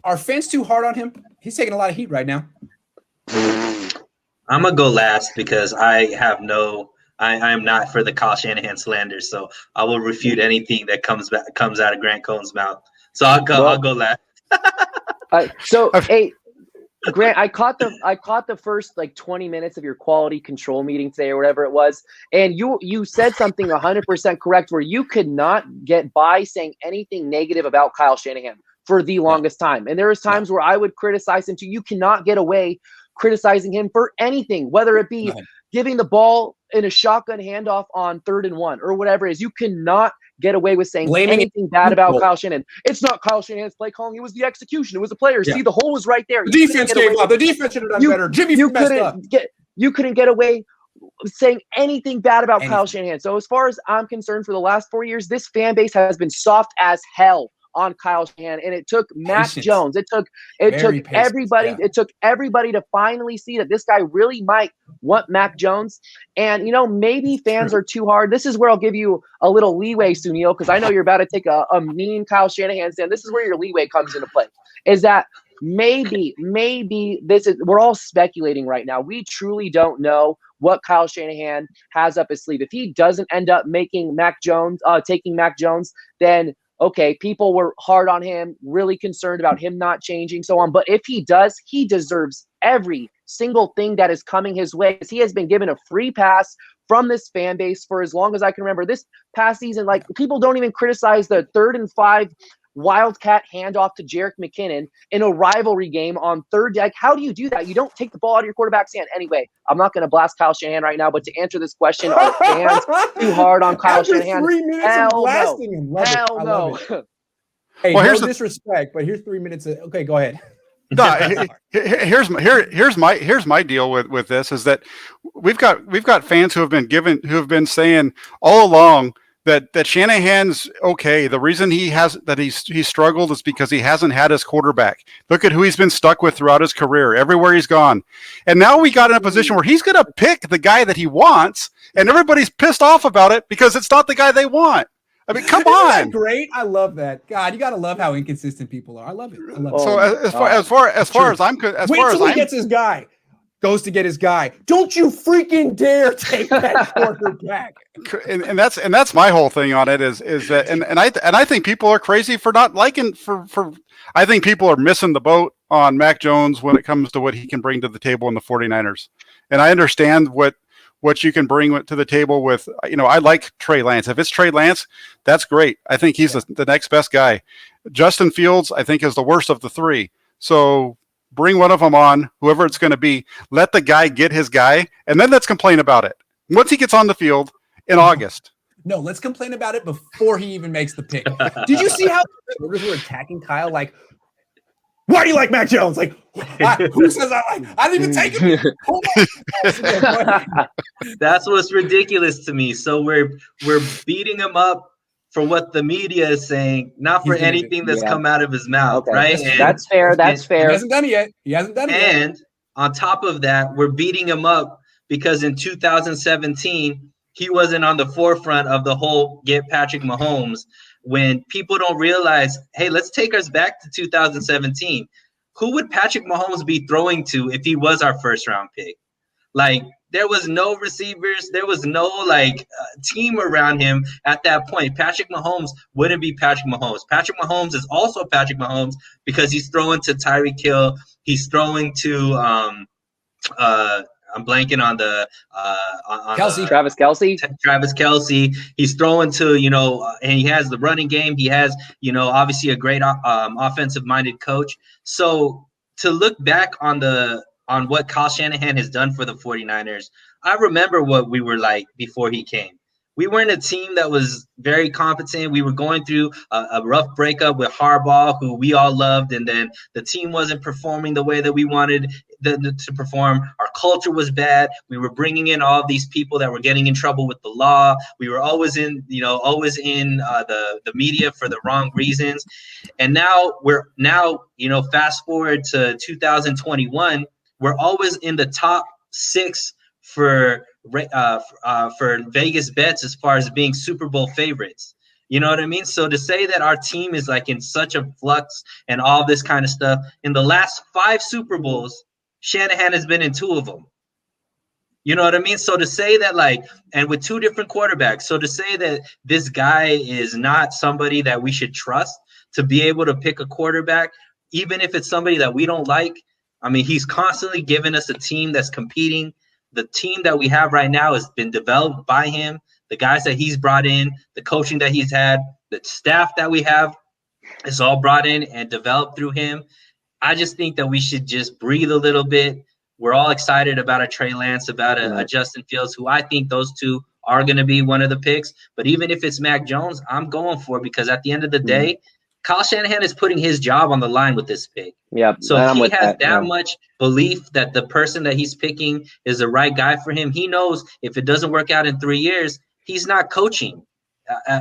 Are fans too hard on him? He's taking a lot of heat right now. I'm gonna go last because I am not for the Kyle Shanahan slander, so I will refute anything that comes out of Grant Cohn's mouth. So I'll go last. Hey, Grant, I caught the first 20 minutes of your quality control meeting today or whatever it was, and you said something 100% correct where you could not get by saying anything negative about Kyle Shanahan for the longest time. And there was times where I would criticize him too. You cannot get away criticizing him for anything, whether it be giving the ball in a shotgun handoff on 3rd and 1 or whatever it is. You cannot get away with saying anything bad about Kyle Shanahan. It's not Kyle Shanahan's play calling. It was the execution. It was the players. See, the hole was right there. The defense gave up. The defense should have done better. Jimmy messed up. You couldn't get away saying anything bad about Kyle Shanahan. So as far as I'm concerned, for the last 4 years, this fan base has been soft as hell on Kyle Shanahan, and it took Mac Jones. It took everybody. It took everybody to finally see that this guy really might want Mac Jones. And maybe fans are too hard. This is where I'll give you a little leeway, Suneil, because I know you're about to take a mean Kyle Shanahan stand. This is where your leeway comes into play. Is that maybe we're all speculating right now. We truly don't know what Kyle Shanahan has up his sleeve. If he doesn't end up taking Mac Jones, then okay, people were hard on him, really concerned about him not changing, so on. But if he does, he deserves every single thing that is coming his way. He has been given a free pass from this fan base for as long as I can remember. This past season, people don't even criticize the 3rd and 5 Wildcat handoff to Jerick McKinnon in a rivalry game on 3rd deck. How do you do that? You don't take the ball out of your quarterback's hand. Anyway, I'm not going to blast Kyle Shanahan right now, but to answer this question, are fans too hard on Kyle Shanahan? 3 minutes of blasting him. Hell no. Hey, no disrespect, but here's 3 minutes. Okay, go ahead. No, here's my deal with this is that we've got fans who have been saying all along that Shanahan's okay. The reason he's struggled is because he hasn't had his quarterback. Look at who he's been stuck with throughout his career, everywhere he's gone. And now we got in a position where he's going to pick the guy that he wants, and everybody's pissed off about it because it's not the guy they want. I mean, come on. Isn't that great? I love that. God, you got to love how inconsistent people are. I love it. So as far as I'm concerned, wait till he gets his guy. Goes to get his guy. Don't you freaking dare take that quarterback. And that's my whole thing on it is that and I think people are crazy for not liking I think people are missing the boat on Mac Jones when it comes to what he can bring to the table in the 49ers. And I understand what you can bring to the table with, I like Trey Lance. If it's Trey Lance, that's great. I think he's the next best guy. Justin Fields, I think, is the worst of the three. So bring one of them on, whoever it's going to be. Let the guy get his guy, and then let's complain about it once he gets on the field in August. No, let's complain about it before he even makes the pick. Did you see how reporters were attacking Kyle? Like, why do you like Mac Jones? Like, who says I like? I didn't even take him. That's what's ridiculous to me. So we're beating him up for what the media is saying, not for anything that's come out of his mouth, right? That's fair. That's fair. He hasn't done it yet. And on top of that, we're beating him up because in 2017, he wasn't on the forefront of the whole get Patrick Mahomes. When people don't realize, hey, let's take us back to 2017. Who would Patrick Mahomes be throwing to if he was our first round pick? Like, there was no receivers. There was no team around him at that point. Patrick Mahomes wouldn't be Patrick Mahomes. Patrick Mahomes is also Patrick Mahomes because he's throwing to Tyreek Hill. He's throwing to I'm blanking on the Travis Kelce. Travis Kelce. He's throwing to and he has the running game. He has obviously a great offensive minded coach. So to look back on what Kyle Shanahan has done for the 49ers, I remember what we were like before he came. We weren't a team that was very competent. We were going through a rough breakup with Harbaugh, who we all loved, and then the team wasn't performing the way that we wanted to perform. Our culture was bad. We were bringing in all of these people that were getting in trouble with the law. We were always in the media for the wrong reasons. And now fast forward to 2021, we're always in the top 6 for Vegas bets as far as being Super Bowl favorites. You know what I mean? So to say that our team is like in such a flux and all this kind of stuff, in the last 5 Super Bowls, Shanahan has been in 2 of them. You know what I mean? So to say that, like, and with 2 different quarterbacks, so to say that this guy is not somebody that we should trust to be able to pick a quarterback, even if it's somebody that we don't like. I mean, he's constantly giving us a team that's competing. The team that we have right now has been developed by him. The guys that he's brought in, the coaching that he's had, the staff that we have is all brought in and developed through him. I just think that we should just breathe a little bit. We're all excited about a Trey Lance, about a Justin Fields, who I think those 2 are going to be one of the picks. But even if it's Mac Jones, I'm going for it, because at the end of the day, Kyle Shanahan is putting his job on the line with this pick. Yeah. So if he has that much belief that the person that he's picking is the right guy for him, he knows if it doesn't work out in 3 years, he's not coaching.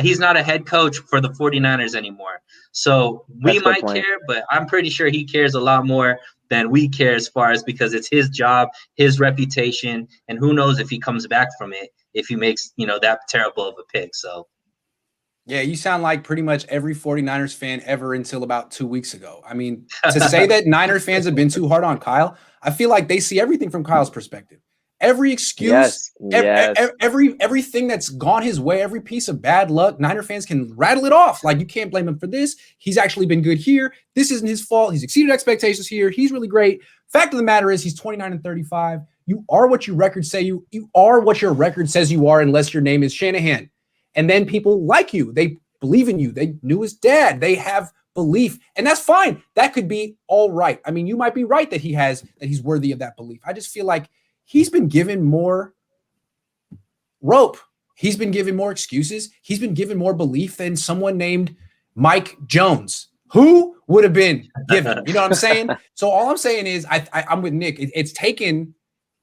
He's not a head coach for the 49ers anymore. So we might care, but I'm pretty sure he cares a lot more than we care, as far as, because it's his job, his reputation, and who knows if he comes back from it, if he makes, that terrible of a pick. So yeah, you sound like pretty much every 49ers fan ever until about 2 weeks ago. I mean, to say that Niner fans have been too hard on Kyle, I feel like they see everything from Kyle's perspective. Every excuse, everything that's gone his way, every piece of bad luck, Niner fans can rattle it off. Like, you can't blame him for this. He's actually been good here. This isn't his fault. He's exceeded expectations here. He's really great. Fact of the matter is, he's 29-35. You are what your records say you are what your record says you are, unless your name is Shanahan. And then people like you. They believe in you. They knew his dad. They have belief, and that's fine. That could be all right. I mean, you might be right that he's worthy of that belief. I just feel like he's been given more rope. He's been given more excuses. He's been given more belief than someone named Mike Jones, who would have been given. You know what I'm saying? So all I'm saying is, I'm with Nick. It's taken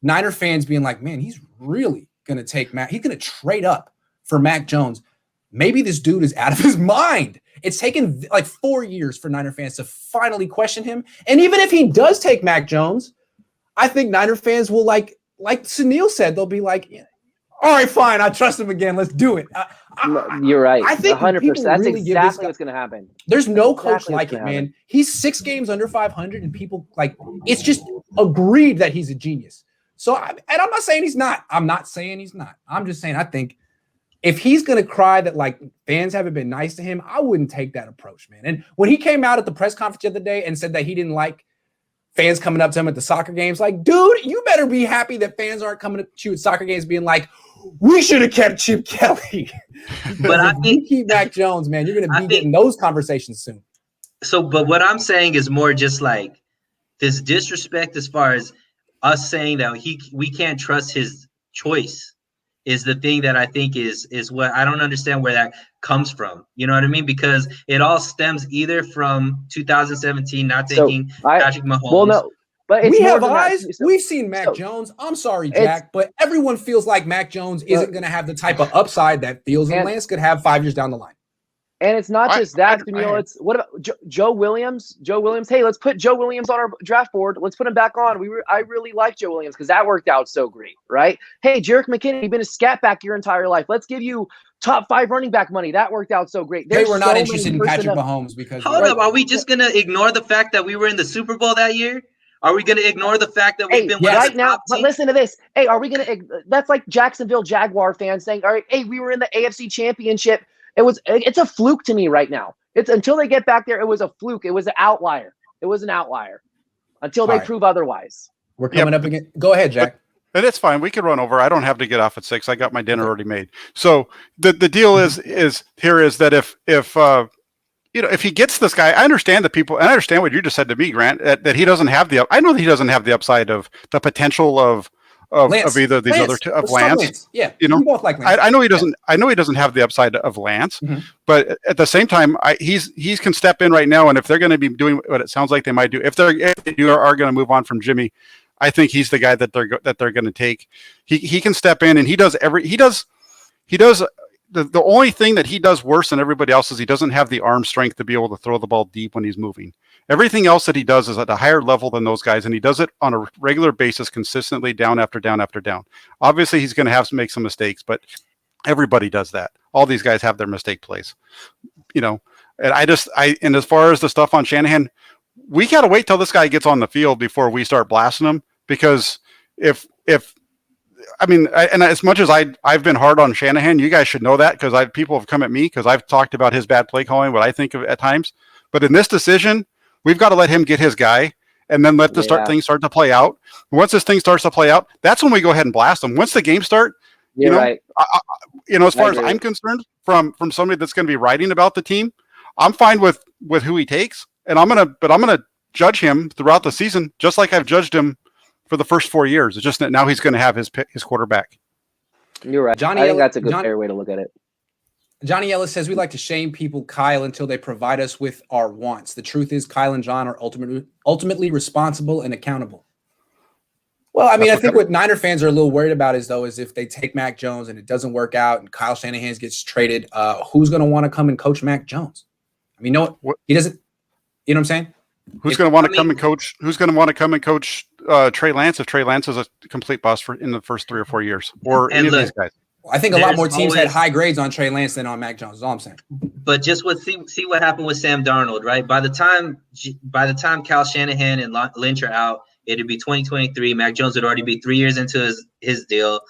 Niner fans being like, man, he's really going to take Mac. He's going to trade up for Mac Jones. Maybe this dude is out of his mind. It's taken like 4 years for Niner fans to finally question him. And even if he does take Mac Jones, I think Niner fans will like Suneil said, they'll be like, yeah, all right, fine, I trust him again. Let's do it. You're right. I think 100%. That's really exactly what's going to happen. There's no coach like it, man. He's 6 games under 500, and people it's just agreed that he's a genius. So, and I'm not saying he's not. I'm just saying I think if he's going to cry that like fans haven't been nice to him, I wouldn't take that approach, man. And when he came out at the press conference the other day and said that he didn't like fans coming up to him at the soccer games, like, dude, you better be happy that fans aren't coming to you at soccer games being like, we should have kept Chip Kelly. But I think you keep Mac Jones, man, you're going to be getting those conversations soon. So, but what I'm saying is more just like this disrespect as far as us saying that we can't trust his choice is the thing that I think is what I don't understand where that comes from. You know what I mean? Because it all stems either from 2017 not taking Patrick Mahomes. Well, no, but it's we have eyes. We've seen Mac Jones. I'm sorry, Jack, but everyone feels like Mac Jones isn't going to have the type of upside that Fields and Lance could have 5 years down the line. And it's not just that, it's what about Joe Williams? Joe Williams. Hey, let's put Joe Williams on our draft board. Let's put him back on. I really like Joe Williams because that worked out so great, right? Hey, Jerick McKinnon, you've been a scat back your entire life. Let's give you top 5 running back money. That worked out so great. They were not interested in Patrick Mahomes because hold up. Are we just gonna ignore the fact that we were in the Super Bowl that year? Are we going to ignore the fact that we've been right now? But listen to this. Hey, are we going to? That's like Jacksonville Jaguar fans saying, "All right, hey, we were in the AFC Championship." It's a fluke to me right now. It's until they get back there. It was a fluke. It was an outlier. It was an outlier until they prove otherwise. We're coming up again. Go ahead, Jack. But it's fine. We can run over. I don't have to get off at 6. I got my dinner already made. So the deal is that if he gets this guy, I understand the people, and I understand what you just said to me, Grant, that he doesn't have I know that he doesn't have the upside of the potential of either of these other two, of Lance. Yeah, you know, both like Lance. I know he doesn't. I know he doesn't have the upside of Lance, but at the same time, he can step in right now, and if they're going to be doing what it sounds like they might do, if they are going to move on from Jimmy, I think he's the guy that they're going to take. He can step in, and he does. The only thing that he does worse than everybody else is he doesn't have the arm strength to be able to throw the ball deep when he's moving. Everything else that he does is at a higher level than those guys, and he does it on a regular basis, consistently, down after down after down. Obviously, he's going to have to make some mistakes, but everybody does that. all these guys have their mistake plays, and and as far as the stuff on Shanahan, we got to wait till this guy gets on the field before we start blasting him, because and as much as I've been hard on Shanahan, you guys should know that, because people have come at me because I've talked about his bad play calling, what I think of at times. But in this decision, we've got to let him get his guy, and then let things start to play out. And once this thing starts to play out, that's when we go ahead and blast them. Once the game start, right. As far as I'm concerned, from somebody that's going to be writing about the team, I'm fine with who he takes, and I'm gonna judge him throughout the season, just like I've judged him for the first 4 years. It's just that now he's going to have his quarterback. You're right. I think that's a good fair way to look at it. Johnny Ellis says, we like to shame people, Kyle, until they provide us with our wants. The truth is Kyle and John are ultimately responsible and accountable. Well, I mean, I think what Niner fans are a little worried about is if they take Mac Jones and it doesn't work out and Kyle Shanahan gets traded, who's going to want to come and coach Mac Jones? I mean, he doesn't. You know what I'm saying? Who's going to want to come and coach? Who's going to want to come and coach Trey Lance if Trey Lance is a complete bust in the first 3 or 4 years, or any of these guys? I think a lot more teams had high grades on Trey Lance than on Mac Jones. Is all I'm saying. But just see what happened with Sam Darnold, right? By the time Kyle Shanahan and Lynch are out, it'd be 2023. Mac Jones would already be 3 years into his deal.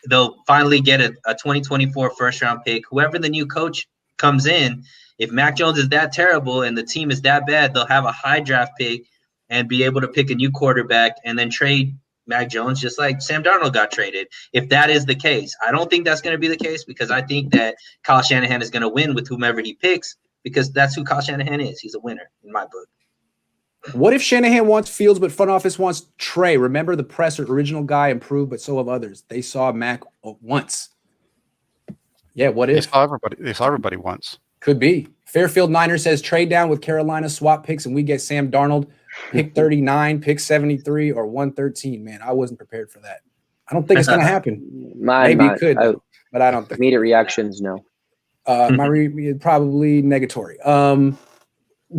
They'll finally get a 2024 first round pick. Whoever the new coach comes in, if Mac Jones is that terrible and the team is that bad, they'll have a high draft pick and be able to pick a new quarterback and then trade Mac Jones, just like Sam Darnold got traded. If that is the case, I don't think that's going to be the case, because I think that Kyle Shanahan is going to win with whomever he picks, because that's who Kyle Shanahan is. He's a winner in my book. What if Shanahan wants Fields, but front office wants Trey? Remember, the presser, original guy improved, but so have others. They saw Mac once. Yeah, what if? They saw everybody once. Could be. Fairfield Niner says trade down with Carolina swap picks and we get Sam Darnold, pick 39, pick 73, or 113. Man, I wasn't prepared for that. I don't think it's going to happen. Maybe it could, but I don't think. Immediate reactions, no. Probably negatory.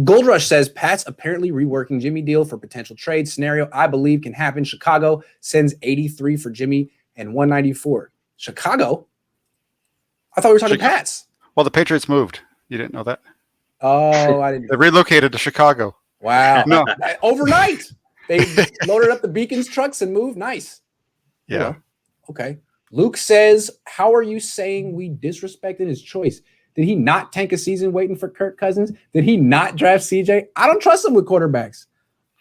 Gold Rush says Pat's apparently reworking Jimmy deal for potential trade scenario. I believe can happen. Chicago sends 83 for Jimmy and 194. Chicago? I thought we were talking Pats. Well, the Patriots moved. You didn't know that? Oh, I didn't. They relocated to Chicago. Wow. No. Overnight. They loaded up the Beacons trucks and moved. Nice. Yeah. Well, okay. Luke says, how are you saying we disrespected his choice? Did he not tank a season waiting for Kirk Cousins? Did he not draft CJ? I don't trust him with quarterbacks.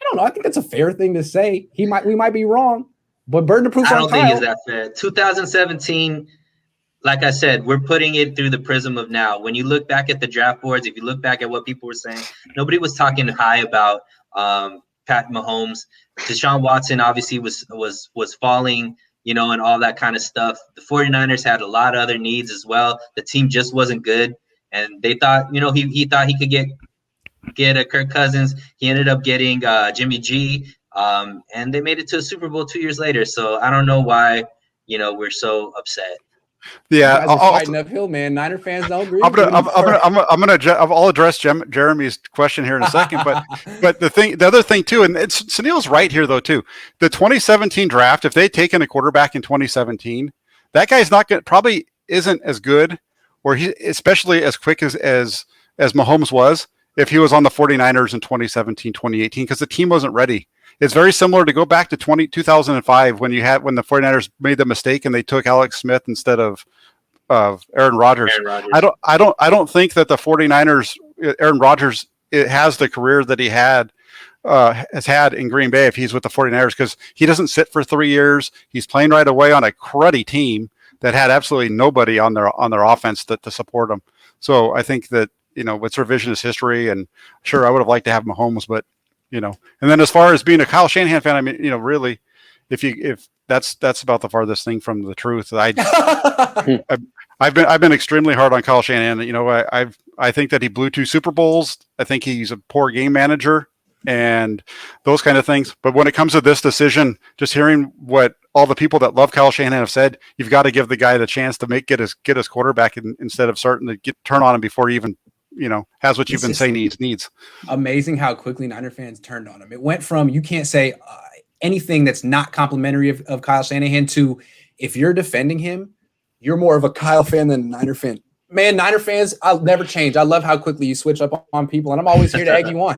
I don't know. I think that's a fair thing to say. We might be wrong, but burden of proof on Kyle. I don't think it's that fair. 2017, like I said, we're putting it through the prism of now. When you look back at the draft boards, if you look back at what people were saying, nobody was talking high about Pat Mahomes. Deshaun Watson obviously was falling, and all that kind of stuff. The 49ers had a lot of other needs as well. The team just wasn't good. And they thought, he thought he could get a Kirk Cousins. He ended up getting Jimmy G. And they made it to a Super Bowl 2 years later. So I don't know why, we're so upset. Yeah, I'll fighting uphill, man. Niner fans don't agree. I'll address Jeremy's question here in a second, but the other thing too, and Suneil's right here though too. The 2017 draft, if they'd taken a quarterback in 2017, that guy's probably isn't as good, or he especially as quick as Mahomes was if he was on the 49ers in 2017, 2018, because the team wasn't ready. It's very similar to go back to 2005 when the 49ers made the mistake and they took Alex Smith instead of Aaron Rodgers. I don't think that the 49ers, Aaron Rodgers, it has the career that he has had in Green Bay if he's with the 49ers, because he doesn't sit for 3 years. He's playing right away on a cruddy team that had absolutely nobody on their offense to support him. So I think that, it's revisionist history, and sure, I would have liked to have Mahomes, but and then as far as being a Kyle Shanahan fan, I mean, really, if that's about the farthest thing from the truth. I've been extremely hard on Kyle Shanahan. I think that he blew 2 Super Bowls. I think he's a poor game manager and those kind of things. But when it comes to this decision, just hearing what all the people that love Kyle Shanahan have said, you've got to give the guy the chance to get his quarterback instead of starting to turn on him before he even has what you've been saying he needs. Amazing how quickly Niner fans turned on him. It went from you can't say anything that's not complimentary of Kyle Shanahan to if you're defending him, you're more of a Kyle fan than a Niner fan. Man, Niner fans, I'll never change. I love how quickly you switch up on people, and I'm always here to egg you on.